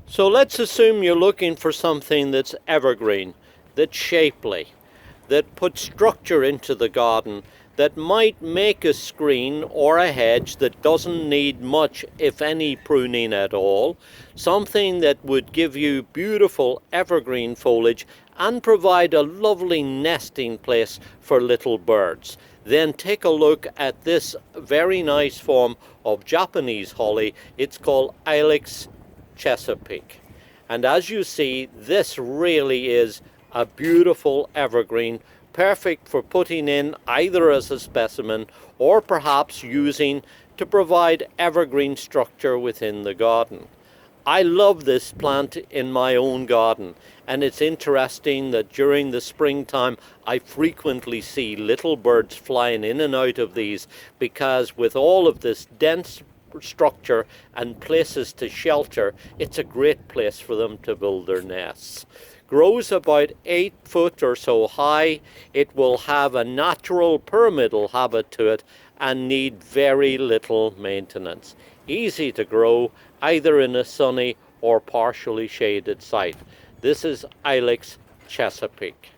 So let's assume you're looking for something that's evergreen, that's shapely, that puts structure into the garden, that might make a screen or a hedge that doesn't need much, if any, pruning at all, something that would give you beautiful evergreen foliage and provide a lovely nesting place for little birds. Then take a look at this very nice form of Japanese holly. It's called Ilex Chesapeake. And as you see, this really is a beautiful evergreen, perfect for putting in either as a specimen or perhaps using to provide evergreen structure within the garden. I love this plant in my own garden, and it's interesting that during the springtime I frequently see little birds flying in and out of these, because with all of this dense structure and places to shelter, it's a great place for them to build their nests. Grows about 8 foot or so high. It will have a natural pyramidal habit to it and need very little maintenance. Easy to grow either in a sunny or partially shaded site. This is Ilex Chesapeake.